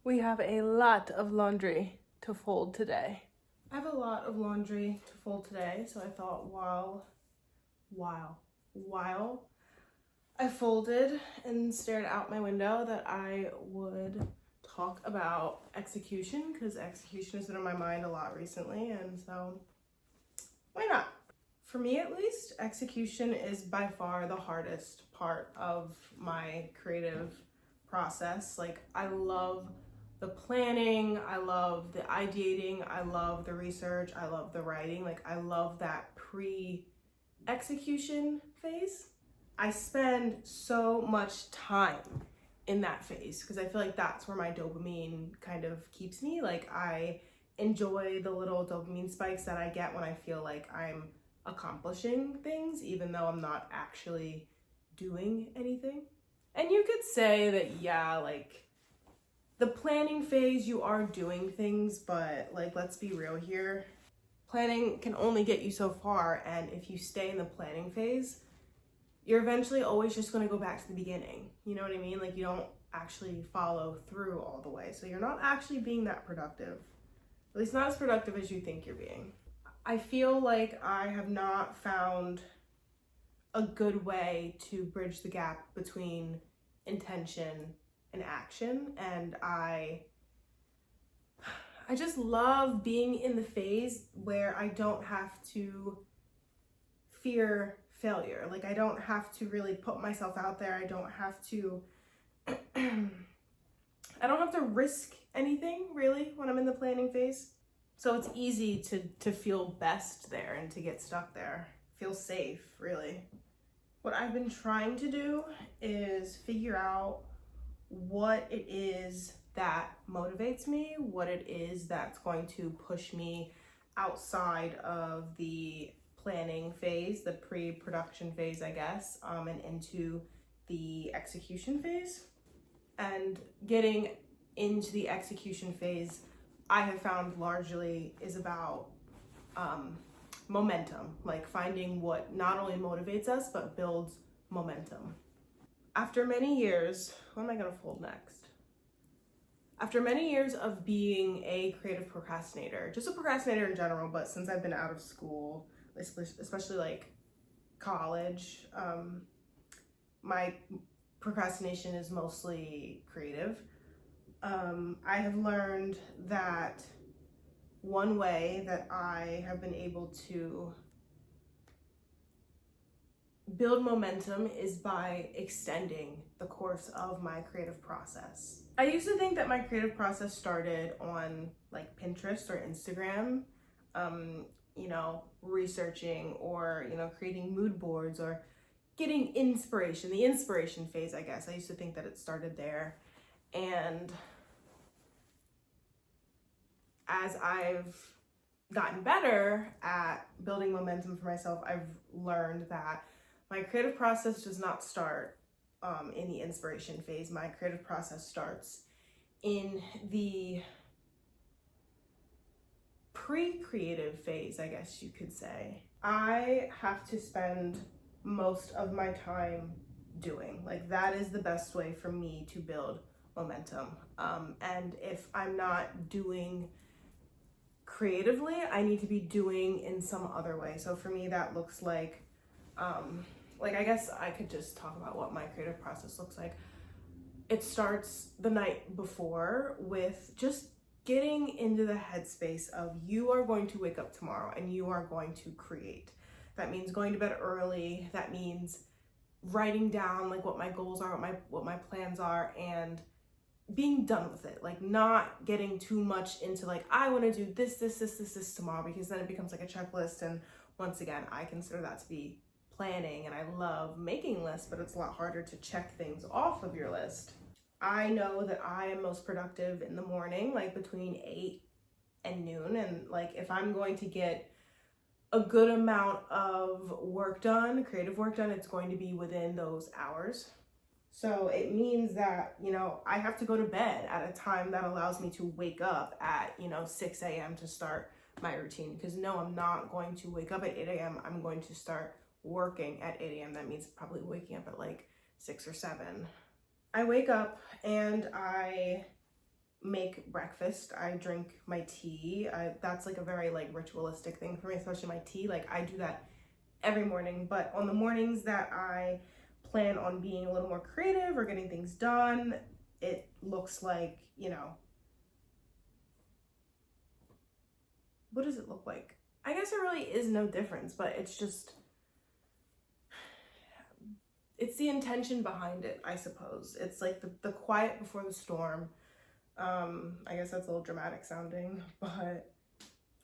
We have a lot of laundry to fold today. I have a lot of laundry to fold today, so I thought while I folded and stared out my window that I would talk about execution, because execution has been on my mind a lot recently, and so why not? For me at least, execution is by far the hardest part of my creative process. Like, I love the planning, I love the ideating, I love the research, I love the writing. Like, I love that pre-execution phase. I spend so much time in that phase because I feel like that's where my dopamine kind of keeps me. Like, I enjoy the little dopamine spikes that I get when I feel like I'm accomplishing things, even though I'm not actually doing anything. And you could say that, yeah, like, the planning phase, you are doing things, but like, let's be real here. Planning can only get you so far, and if you stay in the planning phase, you're eventually always just going to go back to the beginning. You know what I mean? Like, you don't actually follow through all the way, so you're not actually being that productive. At least not as productive as you think you're being. I feel like I have not found a good way to bridge the gap between intention and action, and I just love being in the phase where I don't have to fear failure. Like, I don't have to really put myself out there. I don't have to risk anything really when I'm in the planning phase. So it's easy to feel best there and to get stuck there. Feel safe, really. What I've been trying to do is figure out what it is that motivates me, what it is that's going to push me outside of the planning phase, the pre-production phase, I guess, and into the execution phase. And getting into the execution phase, I have found largely is about momentum, like finding what not only motivates us, but builds momentum. After many years, what am I gonna fold next? After many years of being a creative procrastinator, just a procrastinator in general, but since I've been out of school, especially like college, my procrastination is mostly creative. I have learned that one way that I have been able to build momentum is by extending the course of my creative process. I used to think that my creative process started on like Pinterest or Instagram, researching or, creating mood boards or getting inspiration, the inspiration phase, I guess. I used to think that it started there. And as I've gotten better at building momentum for myself, I've learned that my creative process does not start in the inspiration phase. My creative process starts in the pre-creative phase, I guess you could say. I have to spend most of my time doing. Like, that is the best way for me to build momentum. And if I'm not doing creatively, I need to be doing in some other way. So for me, that looks like I guess I could just talk about what my creative process looks like. It starts the night before with just getting into the headspace of you are going to wake up tomorrow and you are going to create. That means going to bed early. That means writing down like what my goals are, what my plans are, and being done with it. Like, not getting too much into like, I want to do this tomorrow, because then it becomes like a checklist. And once again, I consider that to be planning, and I love making lists, but it's a lot harder to check things off of your list. I know that I am most productive in the morning, like between 8 and noon. And like, if I'm going to get a good amount of work done, creative work done, it's going to be within those hours. So it means that, I have to go to bed at a time that allows me to wake up at, 6 a.m. to start my routine. Because no, I'm not going to wake up at 8 a.m. I'm going to start working at 8 a.m. That means probably waking up at like 6 or 7. I wake up and I make breakfast, I drink my tea. That's like a very like ritualistic thing for me, especially my tea. Like I do that every morning, but on the mornings that I plan on being a little more creative or getting things done, it looks like, you know, what does it look like? I guess there really is no difference, but it's just, it's the intention behind it, I suppose. It's like the quiet before the storm. I guess that's a little dramatic sounding, but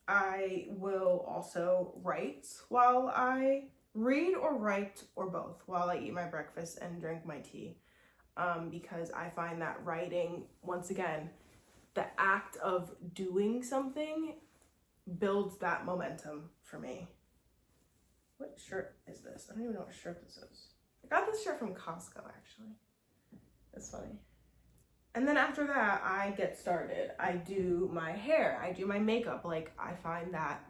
I will also write while I read, or write, or both, while I eat my breakfast and drink my tea. Because I find that writing, once again, the act of doing something builds that momentum for me. What shirt is this? I don't even know what shirt this is. I got this shirt from Costco, actually. That's funny. And then after that, I get started. I do my hair, I do my makeup. Like, I find that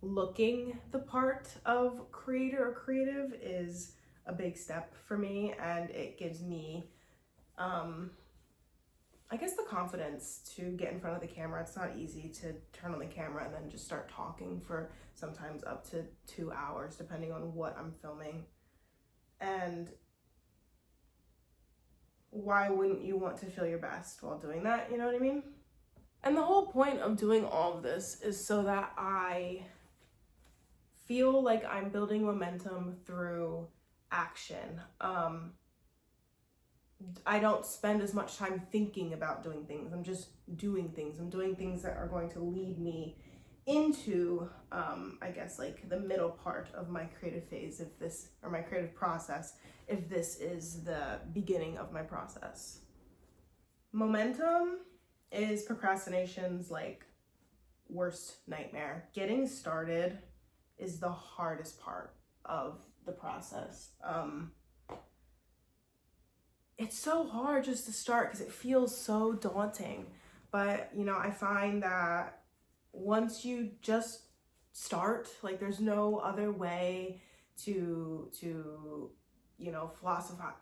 looking the part of creator or creative is a big step for me, and it gives me, I guess, the confidence to get in front of the camera. It's not easy to turn on the camera and then just start talking for sometimes up to 2 hours, depending on what I'm filming. And why wouldn't you want to feel your best while doing that? You know what I mean? And the whole point of doing all of this is so that I feel like I'm building momentum through action. I don't spend as much time thinking about doing things. I'm just doing things. I'm doing things that are going to lead me into, I guess, like the middle part of my creative phase, if this, or my creative process, if this is the beginning of my process. Momentum is procrastination's like worst nightmare. Getting started is the hardest part of the process. It's so hard just to start because it feels so daunting. But, you know, I find that once you just start, like there's no other way to you know, philosophize.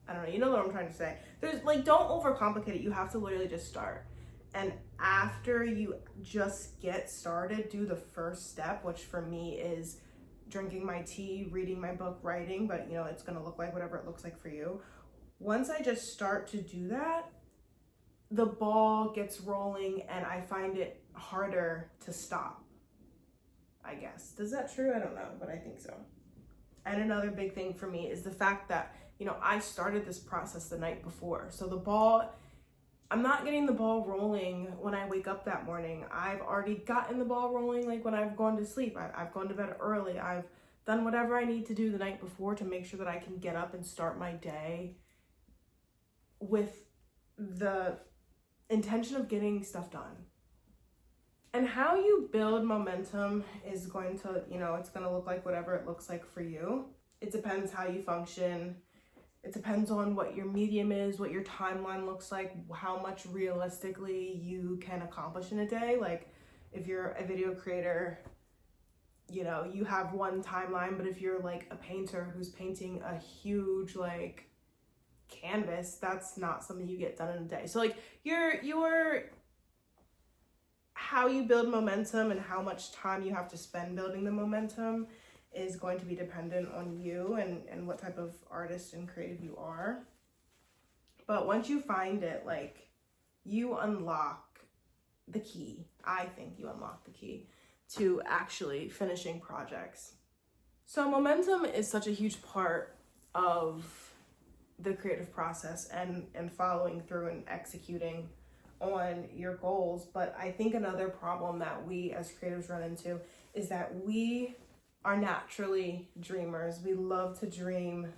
I don't know, you know what I'm trying to say. There's like, don't overcomplicate it. You have to literally just start. And after you just get started, do the first step, which for me is drinking my tea, reading my book, writing, but you know, it's gonna look like whatever it looks like for you. Once I just start to do that, the ball gets rolling and I find it harder to stop, I guess. Is that true? I don't know, but I think so. And another big thing for me is the fact that, you know, I started this process the night before. So the ball, I'm not getting the ball rolling when I wake up that morning. I've already gotten the ball rolling like when I've gone to sleep. I've gone to bed early. I've done whatever I need to do the night before to make sure that I can get up and start my day with the intention of getting stuff done. And how you build momentum is going to, you know, it's going to look like whatever it looks like for you. It depends how you function. It depends on what your medium is, what your timeline looks like, how much realistically you can accomplish in a day. Like if you're a video creator, you know, you have one timeline, but if you're like a painter who's painting a huge like canvas, that's not something you get done in a day. So like your how you build momentum and how much time you have to spend building the momentum is going to be dependent on you and what type of artist and creative you are. But once you find it, like, you unlock the key. I think you unlock the key to actually finishing projects. So momentum is such a huge part of the creative process and following through and executing on your goals. But I think another problem that we as creatives run into is that we are naturally dreamers. We love to dream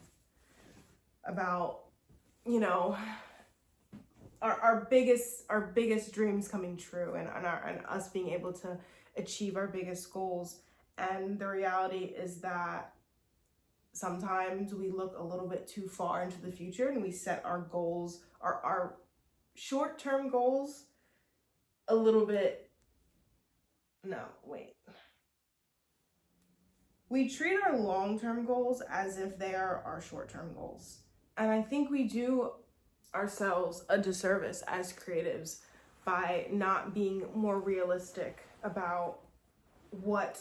about, you know, our biggest dreams coming true and us being able to achieve our biggest goals. And the reality is that sometimes we look a little bit too far into the future and we set our goals, our short-term goals, a little bit, we treat our long-term goals as if they are our short-term goals. And I think we do ourselves a disservice as creatives by not being more realistic about what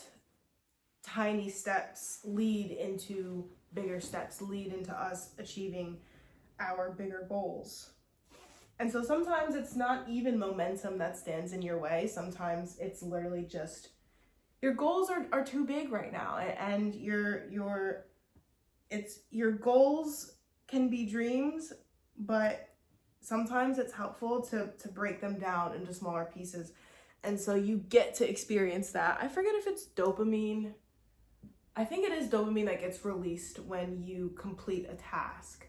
tiny steps lead into bigger steps, lead into us achieving our bigger goals. And so sometimes it's not even momentum that stands in your way. Sometimes it's literally just your goals are too big right now, and your goals can be dreams, but sometimes it's helpful to break them down into smaller pieces. And so you get to experience that. I forget if it's dopamine. I think it is dopamine that gets released when you complete a task.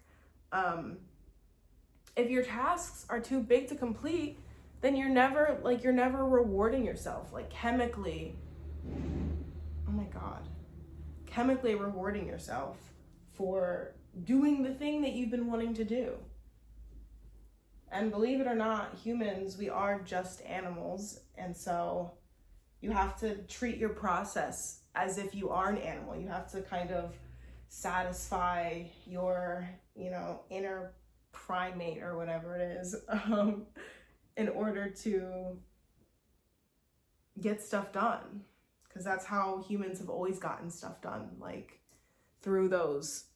If your tasks are too big to complete, then you're never rewarding yourself, like chemically. Oh my God. Chemically rewarding yourself for doing the thing that you've been wanting to do. And believe it or not, humans, we are just animals. And so you have to treat your process as if you are an animal. You have to kind of satisfy your, inner primate or whatever it is, in order to get stuff done. Because that's how humans have always gotten stuff done, like through those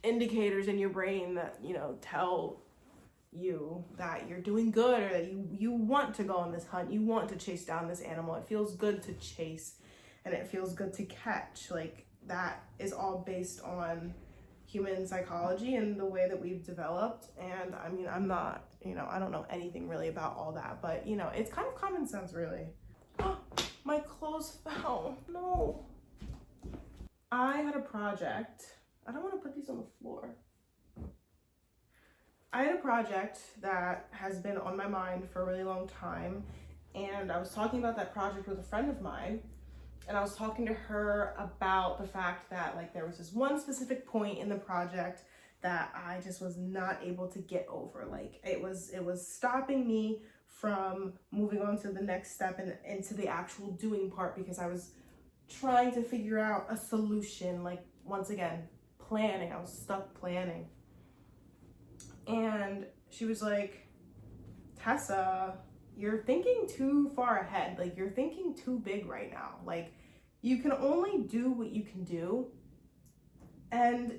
indicators in your brain that, tell you that you're doing good, or that you want to go on this hunt, you want to chase down this animal. It feels good to chase, and it feels good to catch. Like, that is all based on human psychology and the way that we've developed. And I mean, I'm not, I don't know anything really about all that, but it's kind of common sense, really. Oh, my clothes fell. No. I had a project. I don't want to put these on the floor. I had a project that has been on my mind for a really long time, and I was talking about that project with a friend of mine, and I was talking to her about the fact that there was this one specific point in the project that I just was not able to get over. It was stopping me from moving on to the next step and into the actual doing part, because I was trying to figure out a solution. Once again, planning. I was stuck planning. And she was like, Tessa, you're thinking too far ahead. You're thinking too big right now. You can only do what you can do. And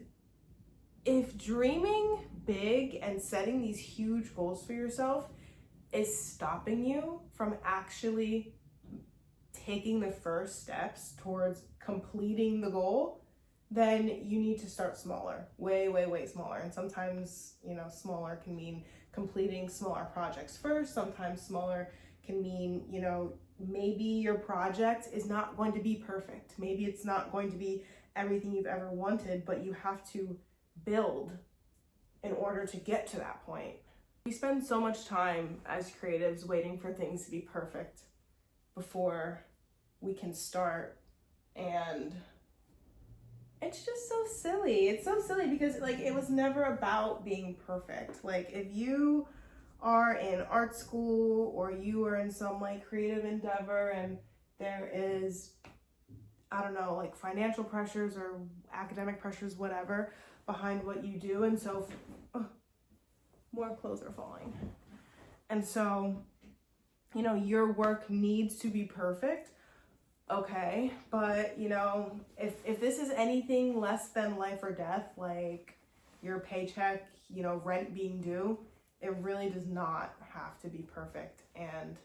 if dreaming big and setting these huge goals for yourself is stopping you from actually taking the first steps towards completing the goal, then you need to start smaller, way, way, way smaller. And sometimes, smaller can mean completing smaller projects first. Sometimes smaller can mean, maybe your project is not going to be perfect. Maybe it's not going to be everything you've ever wanted, but you have to build in order to get to that point. We spend so much time as creatives waiting for things to be perfect before we can start, and it's just so silly. It's so silly because it was never about being perfect. If you are in art school or you are in some creative endeavor and there is, I don't know, financial pressures or academic pressures, whatever, behind what you do. And so more clothes are falling. And so, your work needs to be perfect. Okay, but if this is anything less than life or death, your paycheck, rent being due, it really does not have to be perfect. And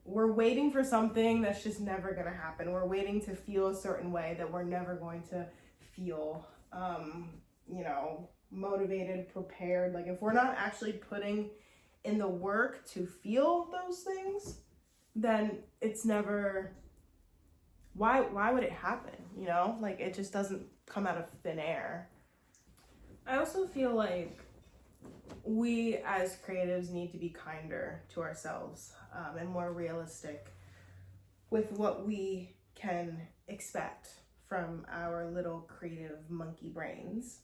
we're waiting for something that's just never going to happen. We're waiting to feel a certain way that we're never going to feel, motivated, prepared. If we're not actually putting in the work to feel those things, then it's never, why would it happen? It just doesn't come out of thin air. I also feel we as creatives need to be kinder to ourselves, and more realistic with what we can expect from our little creative monkey brains.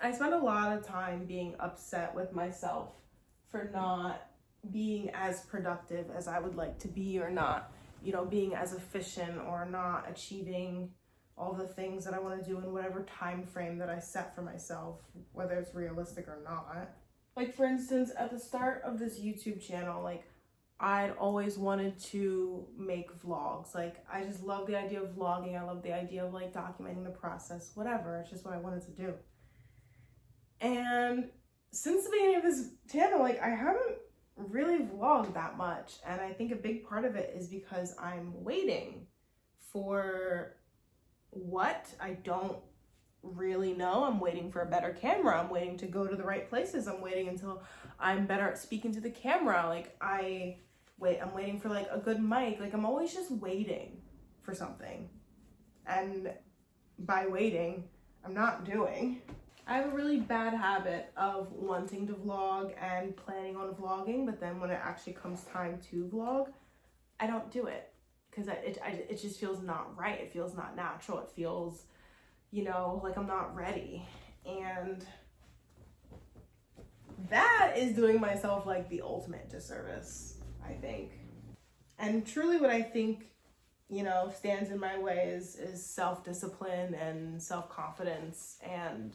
I spend a lot of time being upset with myself for not being as productive as I would like to be, or not, being as efficient, or not achieving all the things that I want to do in whatever time frame that I set for myself, whether it's realistic or not. Like, for instance, at the start of this YouTube channel, like, I'd always wanted to make vlogs. Like, I just love the idea of vlogging. I love the idea of like documenting the process, whatever. It's just what I wanted to do. And since the beginning of this channel, like, I haven't really vlogged that much. And I think a big part of it is because I'm waiting for what? I don't really know. I'm waiting for a better camera. I'm waiting to go to the right places. I'm waiting until I'm better at speaking to the camera. Like, I'm waiting for like a good mic. Like, I'm always just waiting for something. And by waiting, I'm not doing. I have a really bad habit of wanting to vlog and planning on vlogging, but then when it actually comes time to vlog, I don't do it because it just feels not right. It feels not natural. It feels, you know, like I'm not ready. And that is doing myself like the ultimate disservice, I think. And truly what I think, you know, stands in my way is self-discipline and self-confidence and,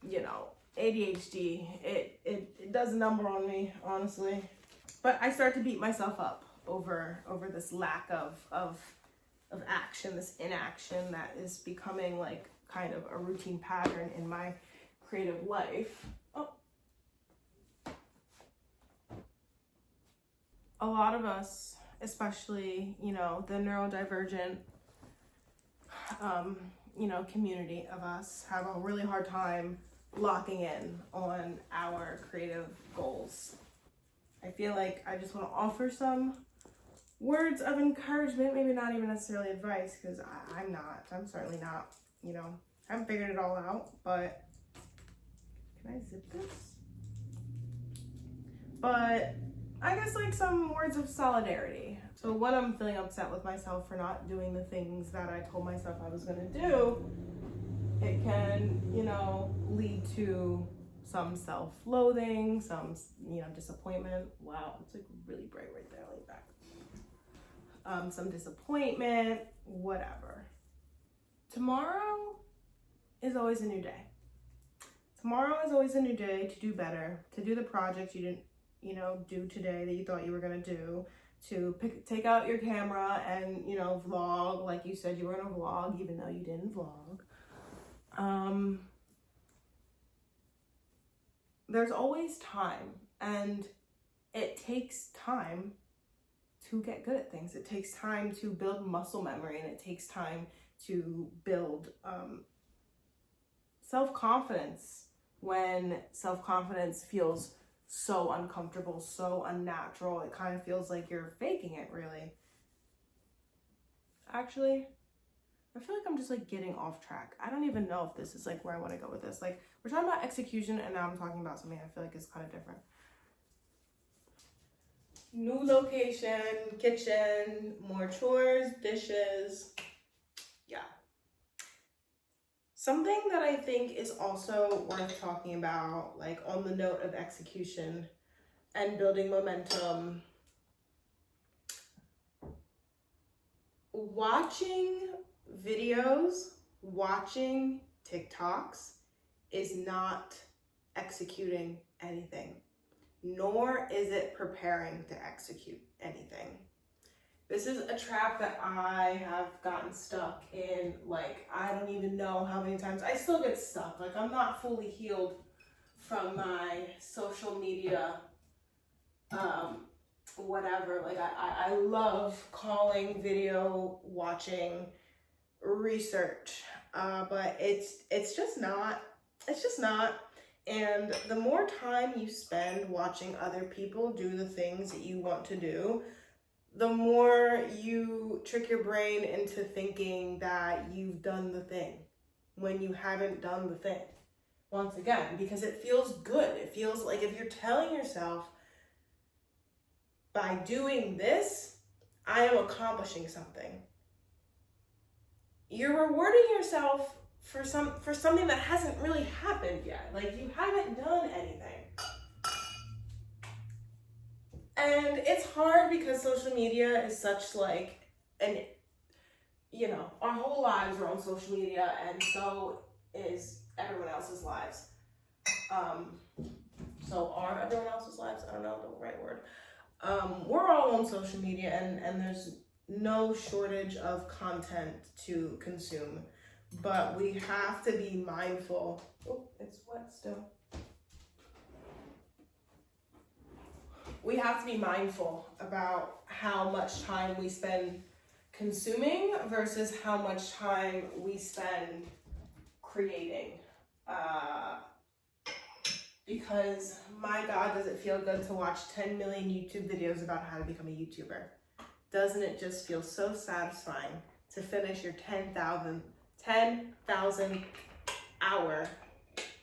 you know, ADHD. It does a number on me, honestly. But I start to beat myself up over this lack of action, this inaction that is becoming like kind of a routine pattern in my creative life. A lot of us, especially, you know, the neurodivergent, you know, community of us, have a really hard time locking in on our creative goals. I feel like I just want to offer some words of encouragement, maybe not even necessarily advice, because I'm certainly not, you know, I haven't figured it all out, but can I zip this? But I guess like some words of solidarity. So when I'm feeling upset with myself for not doing the things that I told myself I was gonna do, it can, you know, lead to some self-loathing, some, you know, disappointment. Wow, it's like really bright right there, lean back. Some disappointment, whatever. Tomorrow is always a new day. Tomorrow is always a new day to do better, to do the project you didn't, you know, do today that you thought you were gonna do, to take out your camera and, you know, vlog like you said you were gonna vlog, even though you didn't vlog. There's always time, and it takes time to get good at things. It takes time to build muscle memory, and it takes time to build self-confidence when self-confidence feels so uncomfortable, so unnatural. It kind of feels like you're faking it, really. Actually, I feel like I'm just like getting off track. I don't even know if this is like where I want to go with this. Like, we're talking about execution and now I'm talking about something I feel like is kind of different. New location, kitchen, more chores, dishes. Yeah. Something that I think is also worth talking about, like on the note of execution and building momentum, watching videos, watching TikToks is not executing anything, nor is it preparing to execute anything. This is a trap that I have gotten stuck in, like, I don't even know how many times. I still get stuck. Like, I'm not fully healed from my social media, whatever. Like, I love calling, video watching, research, but it's just not. And the more time you spend watching other people do the things that you want to do, the more you trick your brain into thinking that you've done the thing when you haven't done the thing. Once again, because it feels good. It feels like if you're telling yourself, by doing this, I am accomplishing something. You're rewarding yourself for something that hasn't really happened yet. Like, you haven't done anything. And it's hard because social media is such like our whole lives are on social media, and so is everyone else's lives. So are everyone else's lives? I don't know the right word. We're all on social media, and there's no shortage of content to consume, but we have to be mindful. Oh, it's wet still. We have to be mindful about how much time we spend consuming versus how much time we spend creating. Because my God, does it feel good to watch 10 million YouTube videos about how to become a YouTuber? Doesn't it just feel so satisfying to finish your 10,000 hour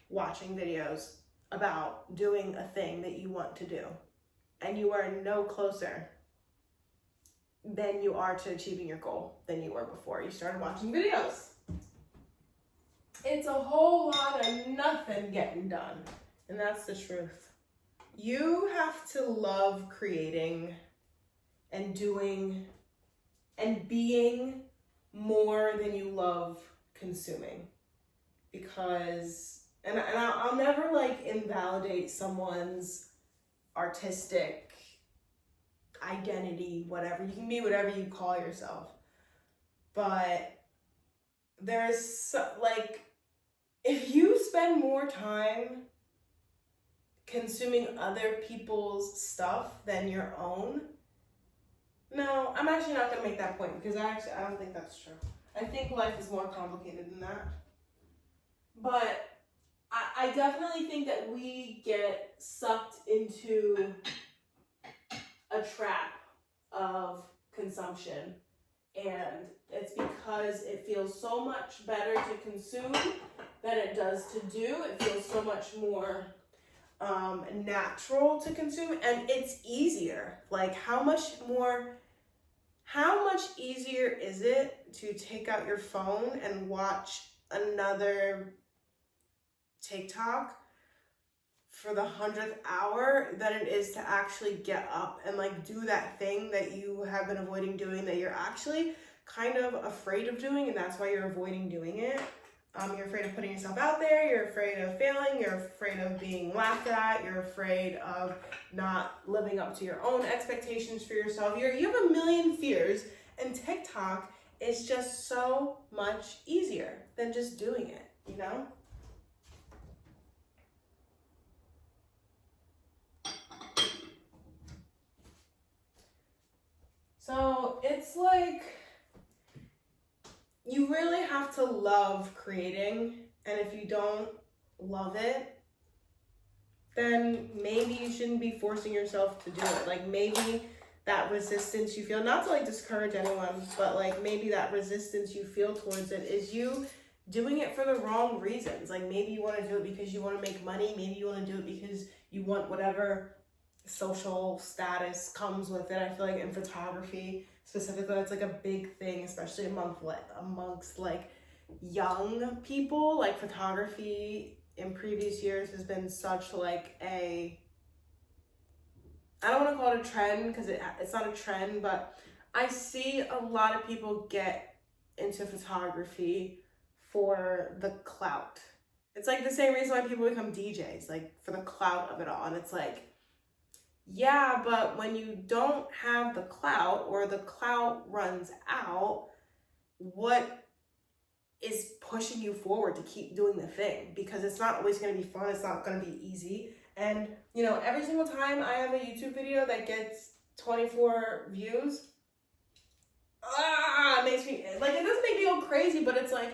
watching videos about doing a thing that you want to do? And you are no closer than you are to achieving your goal than you were before you started watching videos. It's a whole lot of nothing getting done. And that's the truth. You have to love creating and doing and being more than you love consuming. Because, and I'll never like invalidate someone's artistic identity, whatever. You can be whatever you call yourself. But there's like, if you spend more time consuming other people's stuff than your own, no, I'm actually not going to make that point, because I don't think that's true. I think life is more complicated than that. But I definitely think that we get sucked into a trap of consumption, and it's because it feels so much better to consume than it does to do. It feels so much more natural to consume, and it's easier. Like, how much easier is it to take out your phone and watch another TikTok for the 100th hour than it is to actually get up and like do that thing that you have been avoiding doing, that you're actually kind of afraid of doing, and that's why you're avoiding doing it. You're afraid of putting yourself out there, you're afraid of failing, you're afraid of being laughed at, you're afraid of not living up to your own expectations for yourself. You have a million fears, and TikTok is just so much easier than just doing it, you know? So it's like, you really have to love creating, and if you don't love it, then maybe you shouldn't be forcing yourself to do it. Like, maybe that resistance you feel, not to like discourage anyone, but like maybe that resistance you feel towards it is you doing it for the wrong reasons. Like, maybe you want to do it because you want to make money, maybe you want to do it because you want whatever social status comes with it. I feel like in photography specifically, that's like a big thing, especially amongst like young people. Like, photography in previous years has been such like a, I don't want to call it a trend, because it's not a trend, but I see a lot of people get into photography for the clout. It's like the same reason why people become DJs, like for the clout of it all. And it's like, yeah, but when you don't have the clout, or the clout runs out, what is pushing you forward to keep doing the thing? Because it's not always going to be fun, it's not going to be easy. And, you know, every single time I have a YouTube video that gets 24 views, it makes me, like, it doesn't make me go crazy, but it's like,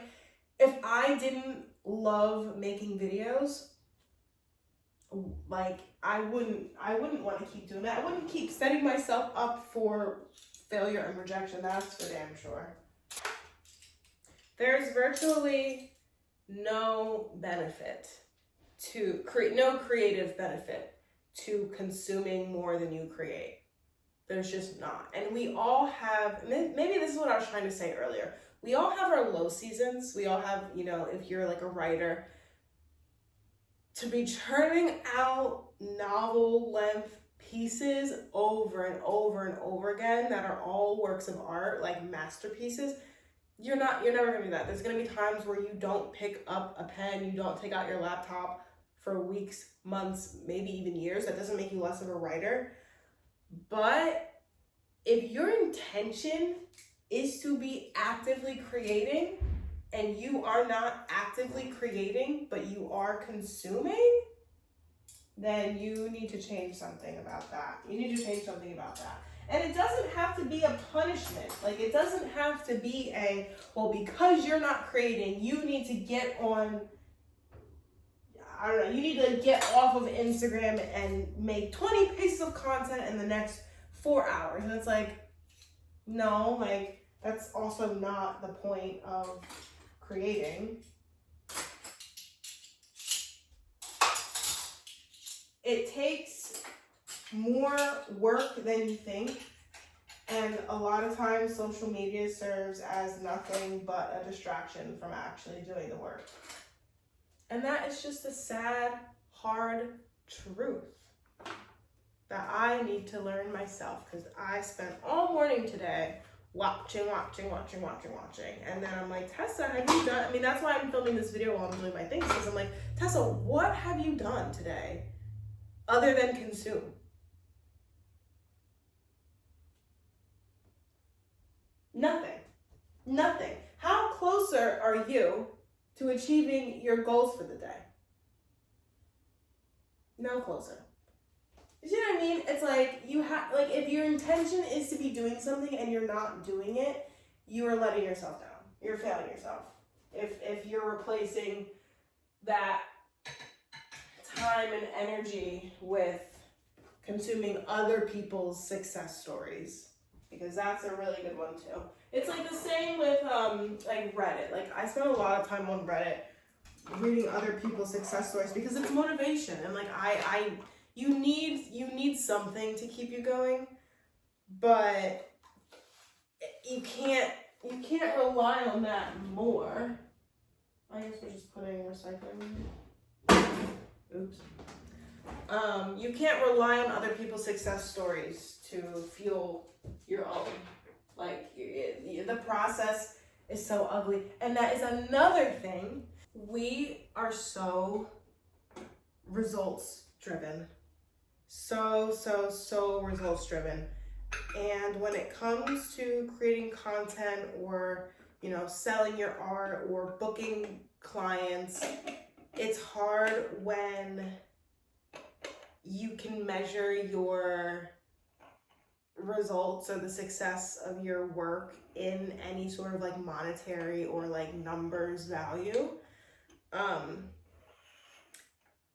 if I didn't love making videos, like, I wouldn't want to keep doing that. I wouldn't keep setting myself up for failure and rejection, that's for damn sure. There's virtually no benefit to no creative benefit to consuming more than you create. There's just not. And we all have, maybe this is what I was trying to say earlier, we all have our low seasons. We all have, you know, if you're like a writer, to be churning out novel length pieces over and over and over again that are all works of art, like masterpieces, you're never gonna do that. There's gonna be times where you don't pick up a pen, you don't take out your laptop for weeks, months, maybe even years. That doesn't make you less of a writer. But if your intention is to be actively creating and you are not actively creating, but you are consuming, then you need to change something about that. You need to change something about that. And it doesn't have to be a punishment. Like, it doesn't have to be a, well, because you're not creating, you need to get on, I don't know, you need to get off of Instagram and make 20 pieces of content in the next 4 hours. And it's like, no, like, that's also not the point of creating. It takes more work than you think, and a lot of times social media serves as nothing but a distraction from actually doing the work. And that is just a sad, hard truth that I need to learn myself, because I spent all morning today watching. And then I'm like, Tessa, have you done, I mean, that's why I'm filming this video while I'm doing my things, because I'm like, Tessa, what have you done today other than consume? Nothing. How closer are you to achieving your goals for the day? No closer. You see what I mean? It's like, you have, like, if your intention is to be doing something and you're not doing it, you are letting yourself down. You're failing yourself. If you're replacing that time and energy with consuming other people's success stories, because that's a really good one too. It's like the same with like Reddit. Like, I spend a lot of time on Reddit reading other people's success stories because it's motivation, and like you need something to keep you going, but you can't rely on that more. I guess we're just putting recycling. Oops. You can't rely on other people's success stories to fuel your own. Like, the process is so ugly. And that is another thing. We are so results driven. So results driven. And when it comes to creating content or, you know, selling your art or booking clients, it's hard when you can measure your results or the success of your work in any sort of like monetary or like numbers value.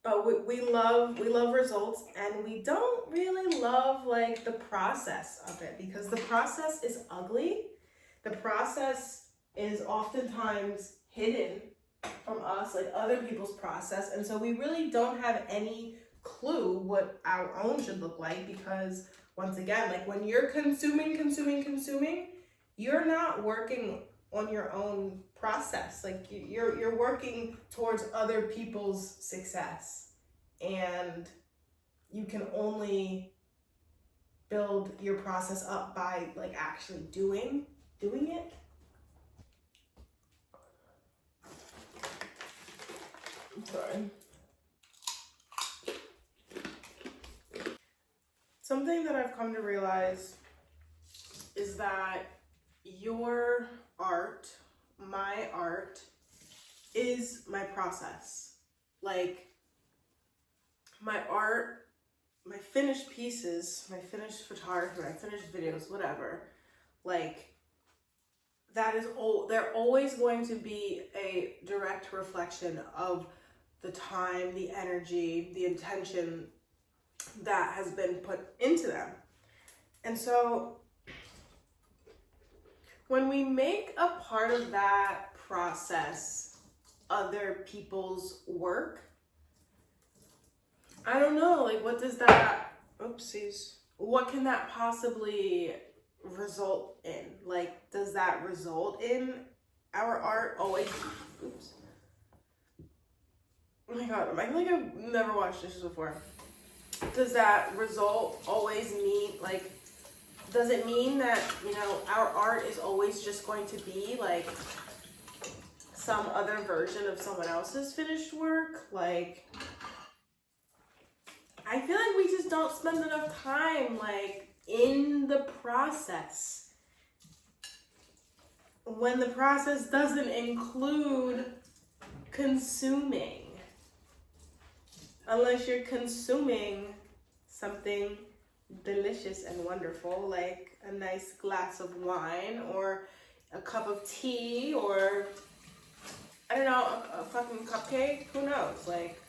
But we love results, and we don't really love like the process of it, because the process is ugly. The process is oftentimes hidden from us, like other people's process, and so we really don't have any clue what our own should look like, because once again, like when you're consuming, you're not working on your own process. Like you're working towards other people's success, and you can only build your process up by like actually doing it. I'm sorry. Something that I've come to realize is that your art, my art, is my process. Like, my art, my finished pieces, my finished photography, my finished videos, whatever, like, that is they're always going to be a direct reflection of the time, the energy, the intention that has been put into them. And so when we make a part of that process other people's work, I don't know, like what does that, oopsies, what can that possibly result in? Like, does that result in our art always, oops. Oh my God, I'm acting like I've never washed dishes before. Does that result always mean like Does it mean that, you know, our art is always just going to be like some other version of someone else's finished work? Like, I feel like we just don't spend enough time like in the process, when the process doesn't include consuming. Unless you're consuming something delicious and wonderful, like a nice glass of wine or a cup of tea or, I don't know, a fucking cupcake. Who knows? Like,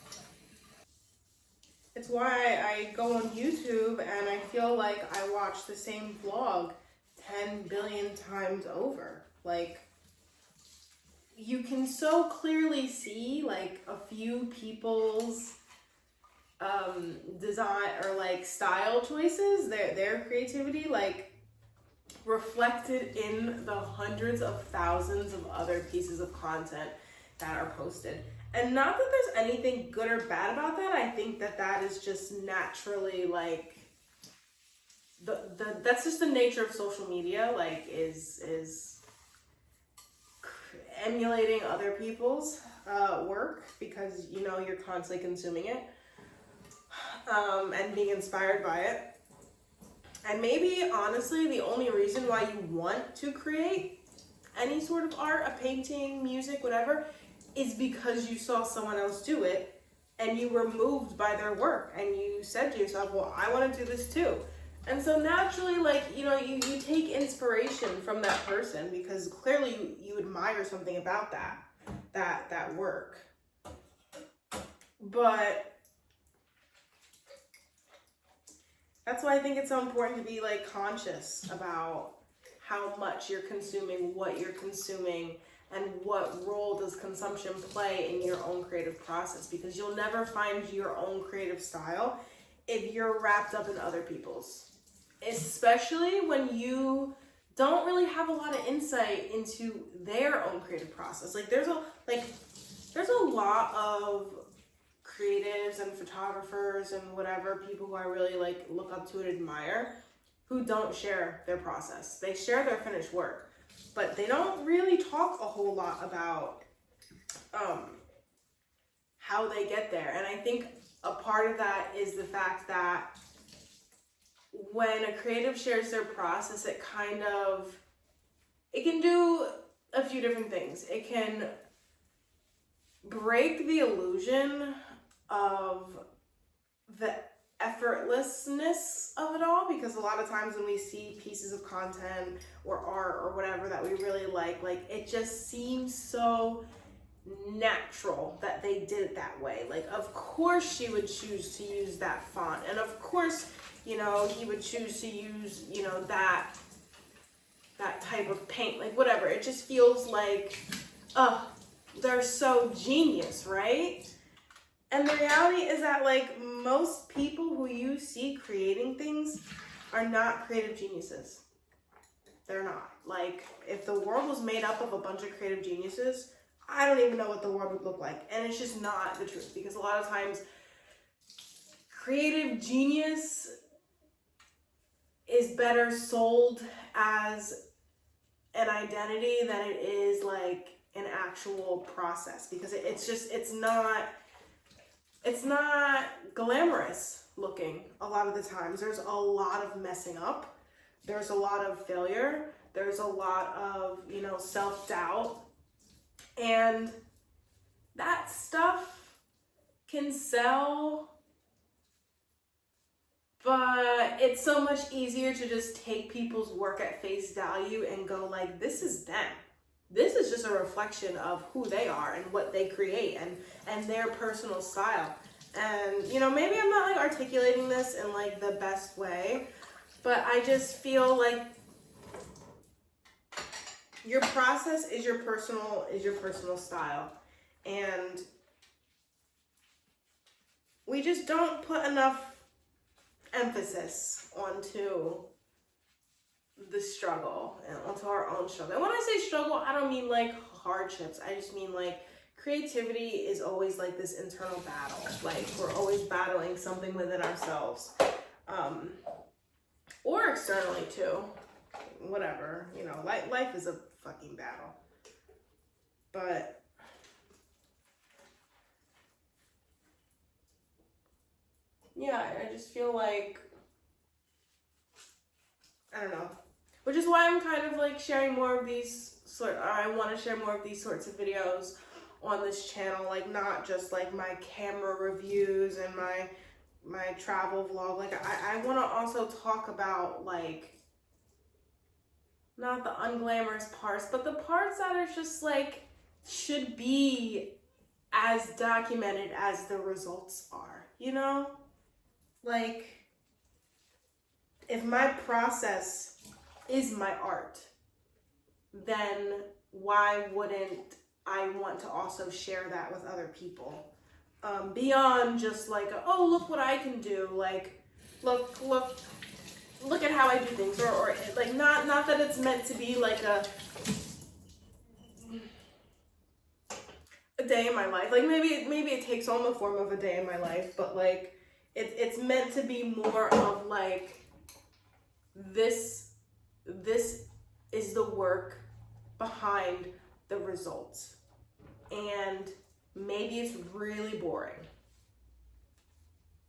it's why I go on YouTube and I feel like I watch the same vlog 10 billion times over. Like, you can so clearly see like a few people's design or like style choices, their creativity, like reflected in the hundreds of thousands of other pieces of content that are posted. And not that there's anything good or bad about that. I think that that is just naturally like that's just the nature of social media, like is emulating other people's work, because you know you're constantly consuming it and being inspired by it. And maybe honestly the only reason why you want to create any sort of art, a painting, music, whatever, is because you saw someone else do it and you were moved by their work and you said to yourself, well, I want to do this too. And so naturally, like, you know, you take inspiration from that person because clearly you admire something about that work. But that's why I think it's so important to be like conscious about how much you're consuming, what you're consuming, and what role does consumption play in your own creative process, because you'll never find your own creative style if you're wrapped up in other people's, especially when you don't really have a lot of insight into their own creative process. Like there's a lot of creatives and photographers and whatever, people who I really like look up to and admire, who don't share their process. They share their finished work, but they don't really talk a whole lot about how they get there. And I think a part of that is the fact that when a creative shares their process, it can do a few different things. It can break the illusion of the effortlessness of it all, because a lot of times when we see pieces of content or art or whatever that we really like it just seems so natural that they did it that way. Like, of course she would choose to use that font, and of course, you know, he would choose to use, you know, that type of paint, like whatever. It just feels like, they're so genius, right? And the reality is that like most people who you see creating things are not creative geniuses. They're not. Like, if the world was made up of a bunch of creative geniuses, I don't even know what the world would look like. And it's just not the truth, because a lot of times creative genius is better sold as an identity than it is like an actual process, because it's not glamorous looking a lot of the times. There's a lot of messing up. There's a lot of failure. There's a lot of, you know, self-doubt. And that stuff can sell, but it's so much easier to just take people's work at face value and go like, this is them. This is just a reflection of who they are and what they create and their personal style. And, you know, maybe I'm not like articulating this in like the best way, but I just feel like your process is your personal style. And we just don't put enough emphasis onto the struggle and onto our own struggle. And when I say struggle, I don't mean like hardships. I just mean like creativity is always like this internal battle. Like, we're always battling something within ourselves. or externally too. Whatever, you know, life is a fucking battle. But yeah, I just feel like, I don't know, which is why I'm kind of like sharing more of these I want to share more of these sorts of videos on this channel, like not just like my camera reviews and my travel vlog. Like I want to also talk about like not the unglamorous parts, but the parts that are just like should be as documented as the results are, you know? Like, if my process is my art, then why wouldn't I want to also share that with other people? Beyond just like, oh, look what I can do. Like, look at how I do things. Or like, not that it's meant to be like a day in my life. Like maybe it takes on the form of a day in my life, but like it's meant to be more of like this is the work behind the results. And maybe it's really boring.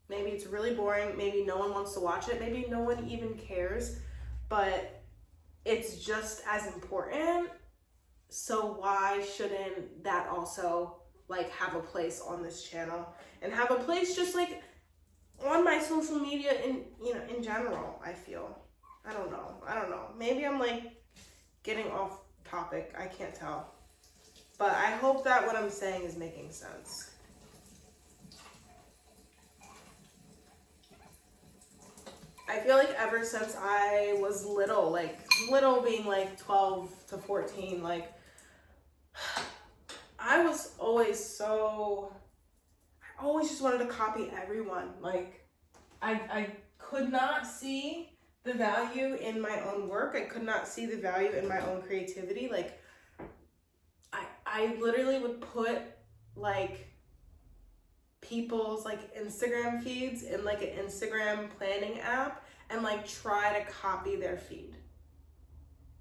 Maybe no one wants to watch it. Maybe no one even cares, but it's just as important. So why shouldn't that also like have a place on this channel and have a place just like on my social media in general? I feel, I don't know. Maybe I'm like getting off topic. I can't tell, but I hope that what I'm saying is making sense. I feel like ever since I was little being like 12 to 14, like I always just wanted to copy everyone. Like I could not see the value in my own work. I could not see the value in my own creativity. Like I literally would put like people's like Instagram feeds in like an Instagram planning app and like try to copy their feed.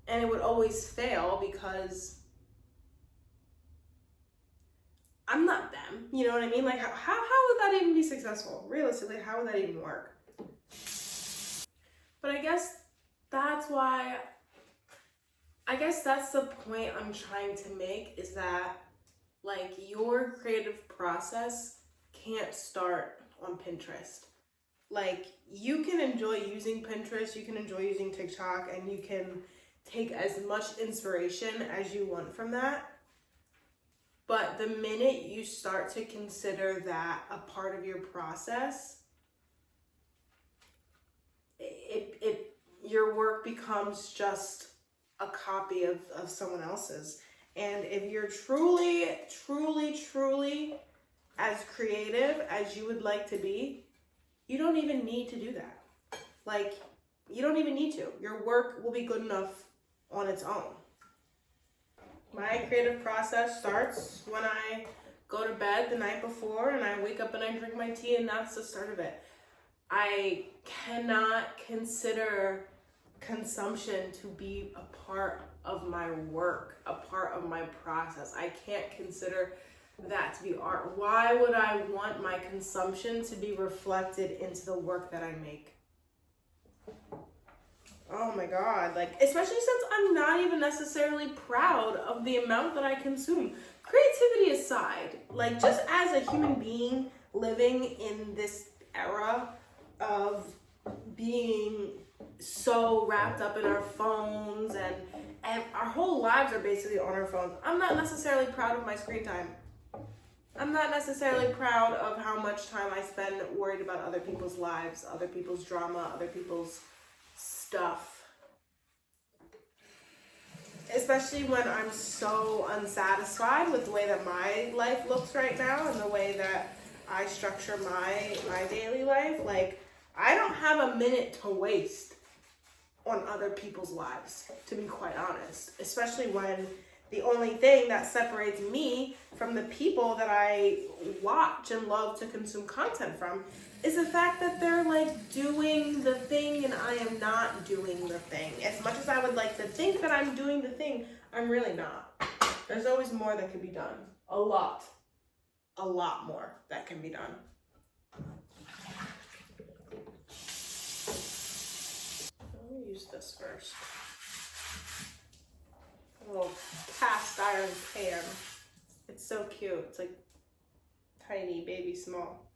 And it would always fail because I'm not them. You know what I mean? Like how would that even be successful? Realistically, how would that even work? But I guess that's the point I'm trying to make, is that like your creative process can't start on Pinterest. Like you can enjoy using Pinterest, you can enjoy using TikTok, and you can take as much inspiration as you want from that. But the minute you start to consider that a part of your process, your work becomes just a copy of someone else's. And if you're truly as creative as you would like to be, you don't even need to do that. Like, you don't even need to. Your work will be good enough on its own. My creative process starts when I go to bed the night before and I wake up and I drink my tea, and that's the start of it. I cannot consider consumption to be a part of my work, a part of my process. I can't consider that to be art. Why would I want my consumption to be reflected into the work that I make? Oh my God, like, especially since I'm not even necessarily proud of the amount that I consume. Creativity aside, like, just as a human being living in this era of being so wrapped up in our phones and our whole lives are basically on our phones, I'm not necessarily proud of my screen time. I'm not necessarily proud of how much time I spend worried about other people's lives, other people's drama, other people's stuff. Especially when I'm so unsatisfied with the way that my life looks right now and the way that I structure my daily life. Like, I don't have a minute to waste on other people's lives, to be quite honest. Especially when The only thing that separates me from the people that I watch and love to consume content from is the fact that they're like doing the thing and I am not doing the thing. As much as I would like to think that I'm doing the thing, I'm really not. There's always more that can be done. A lot more that can be done. Let me use this first. A little cast iron pan. It's so cute. It's like tiny, baby small.